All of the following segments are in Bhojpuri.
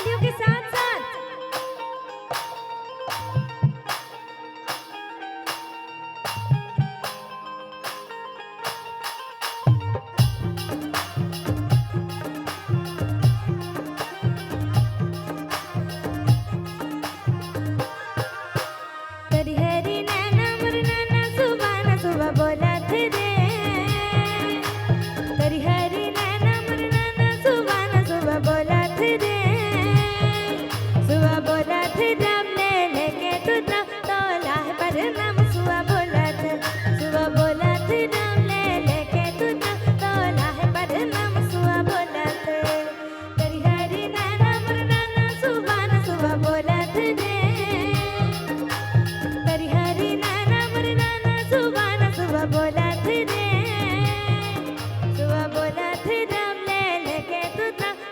तालियों के साथ साथ तेरी हरी नैना मुरना सुबह सुबह बोला थे रे तेरी हरी नैना मुरना सुबह बोला थे रे सुबह बोला थे राम ने लेके तू तोला है पर नाम सुबह बोला थे राम ने लेके तू तोला है पर नाम सुबह बोला थे तेरी हरी नैना मुरना सुबह बोला थे रे तेरी हरी नैना मुरना सुबह बोला थे रे सुबह बोला थे राम ले लेके तू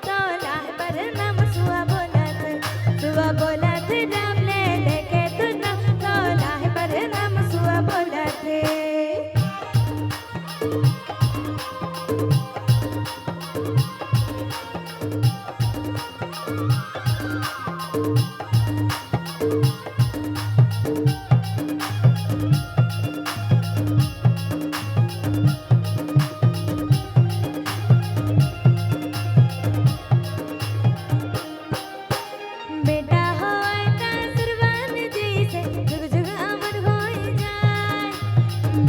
तोला है पर नाम सुबह बोला थे राम ले लेके तू तोला है पर नाम सुबह बोला थे बेटा होय ता सुरवान जी से जुग जुग अमर होय जाए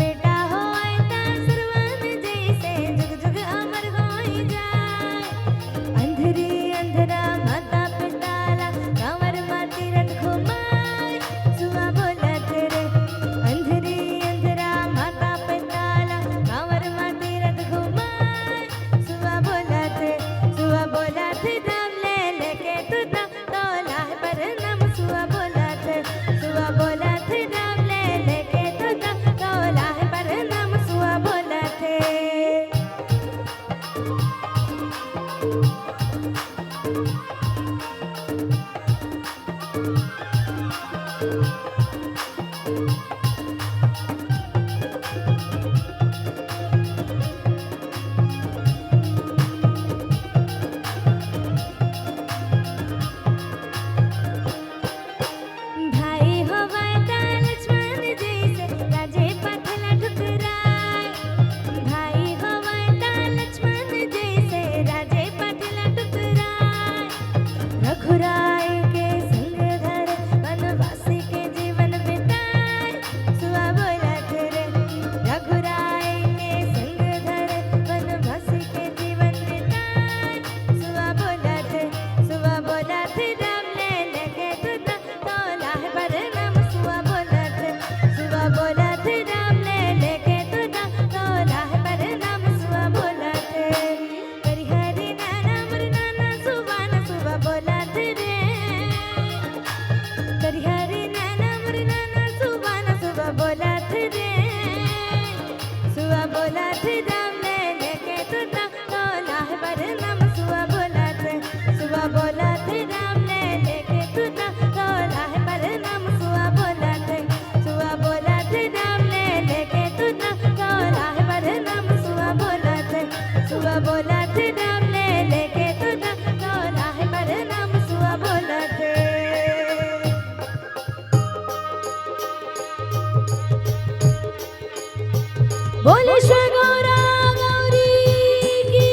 बेटा होय ता सुरवान जी से जुग जुग अमर होय जाए अंधेरी अंधेरा माता पिताला कंवर माती रथ घुमाए सुबह बोला तेरे अंधेरी अंधेरा माता पिताला कंवर माती रथ घुमाए सुबह बोला थे राम ले लेके तू तोला है पर नाम सुबह बोला थे राम ले लेके तू तोला है पर नाम सुबह बोला थे भाई होवै ता लक्ष्मण जी से राजे पथला ठुकराए भाई होवै ता लक्ष्मण जी से राजे पथला ठुकराए रघुराय के संग धर वनवासी के जीवन बिताए सुबह बोला थे रे रघुराय के संग धर वनवासी के जीवन बिताए सुबह बोला थे राम ले लेके तू तोला है पर नाम सुबह बोला थे राम ले लेके तू तोला है पर नाम सुबह बोला थे तेरी हरी नैना मुरना सुबह बोला थे रे तेरी हरी नैना मुरना सुबह बोला थे रे सुबह बोला थे राम ले लेके तू तोला है पर नाम सुबह बोला थे राम ले लेके तू तोला है पर नाम सुबह बोला थे राम ले लेके तू तोला है पर नाम सुबह बोला थे राम ले लेके तू तोला है पर नाम सुबह बोला थे बोले श्री गौरा गौरी की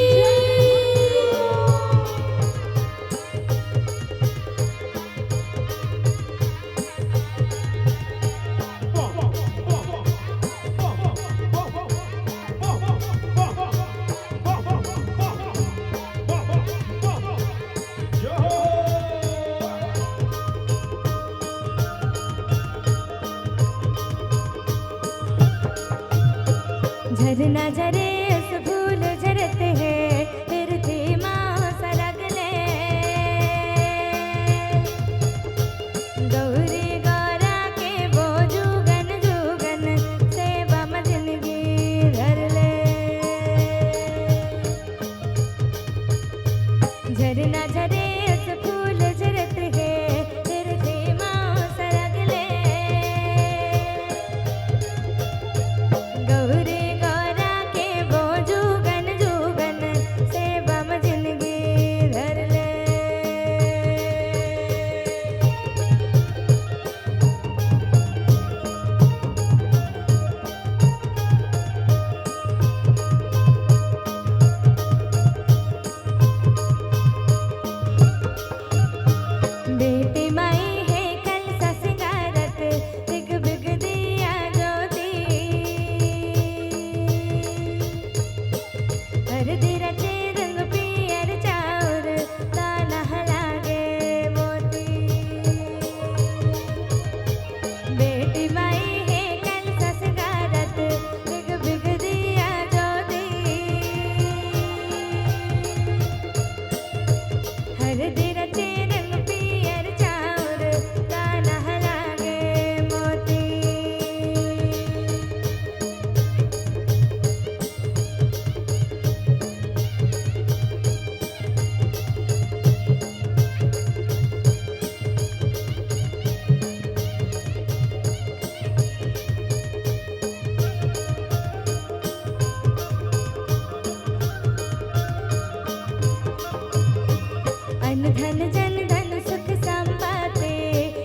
झरना झरे उस फूल झरते हैं फिर धीमा सा लगले गौरी गौरा के वो जुगन जुगन सेवा में जिंदगी धर ले झरना झरे उस फूल झरते हैं फिर धीमा सा लगले गौरी गौरा के वो जुगन जुगन सेवा में जिंदगी धर ले अन धन जन धन सुख संपत्ति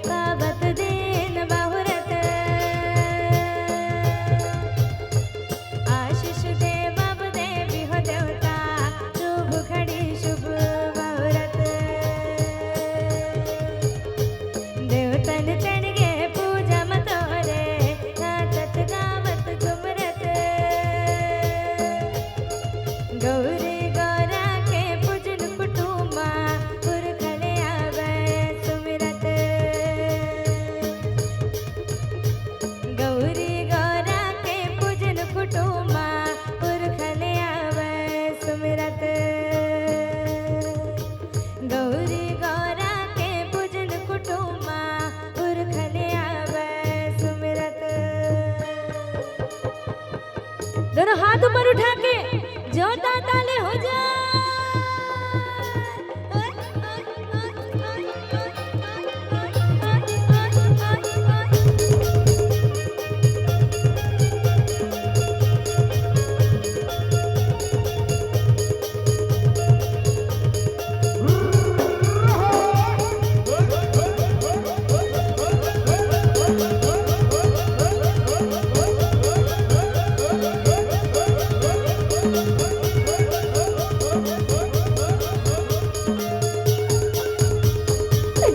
पावत देन बहुरत आशीष दे बाब देवी हो देवता शुभ घड़ी शुभ बहुरत देवतन तनगे पूजा मतोरे नाचत गावत झुमरत गौरी गौरा के पूजन कुटुंबा पुरखले आवे सुमिरत गौरी गौरा के पूजन कुटुंबा पुरखले आवे सुमिरत गौरी गौरा के पूजन कुटुंबा पुरखले आवे सुमिरत दोनों हाथ ऊपर उठा के जोरदार ताली हो जाए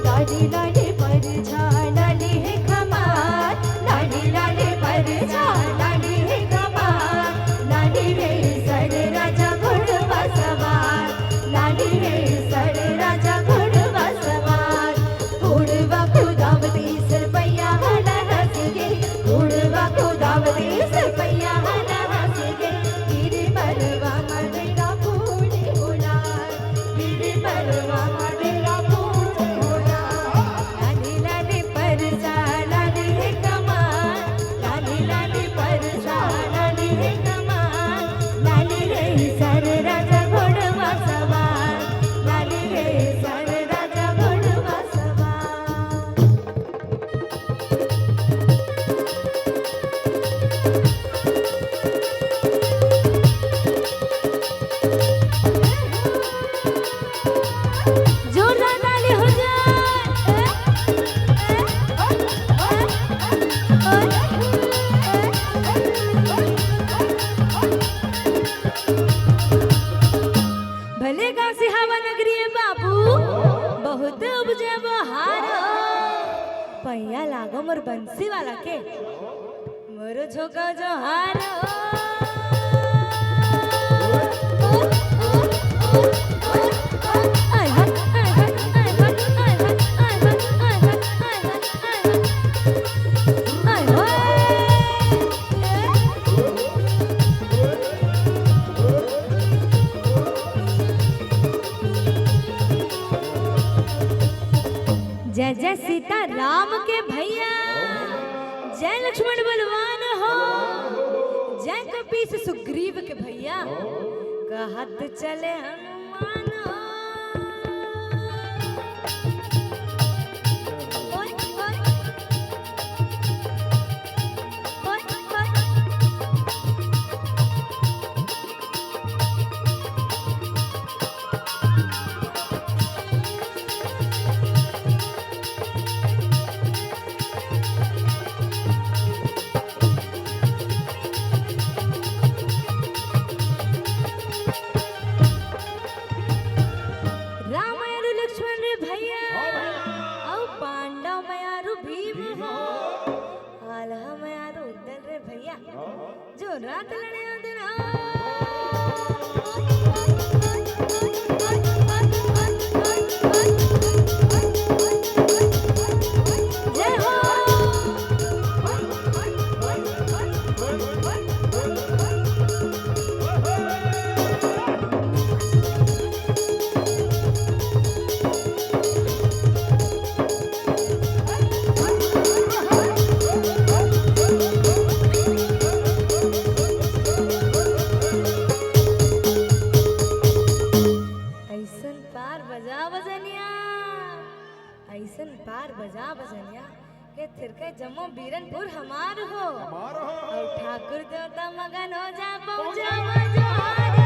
लाडी लाडी पर जा लाडी है कमाल लाडी लाडी पर जा लाडी है कमाल लाडी रे सर राजा घोड़वा सवार लाडी रे सर राजा घोड़वा सवार घोड़वा को दावती सरपैया हला हंस गे घोड़वा को दावती सरपैया हला हंस गे गिरी परवा मरेरा फूले उलार गिरी परवा मरेरा फूले लाली लाली पर जा लाली है कमाल लाली लाली पर जा लाली है कमाल लाली रे सर राजा घोड़वा सवार लाली रे सर राजा घोड़वा सवार जोरदार ताली हो भले गाँव से हवा नगरी है बाबू बहुत उपजे बहार पैया लागो मोर बंसी वाला के मोर झोंका जो हार जय जय सीता राम के भैया जय लक्ष्मण बलवान हो जय कपीस सुग्रीव के भैया कहत चले हनुमान हो ओय, ओय। ओय, ओय। जो रात लड़े जय हो ऐसन पार बजा बजनिया के थिरके जमो बीरनपुर हमार हो और ठाकुर देवता मगन हो जा पहुंचा मजोहार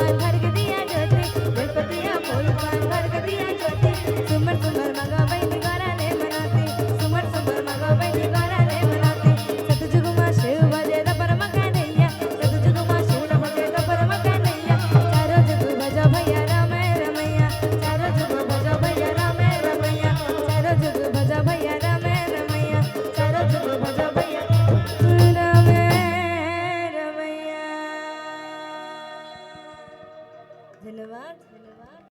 घर घर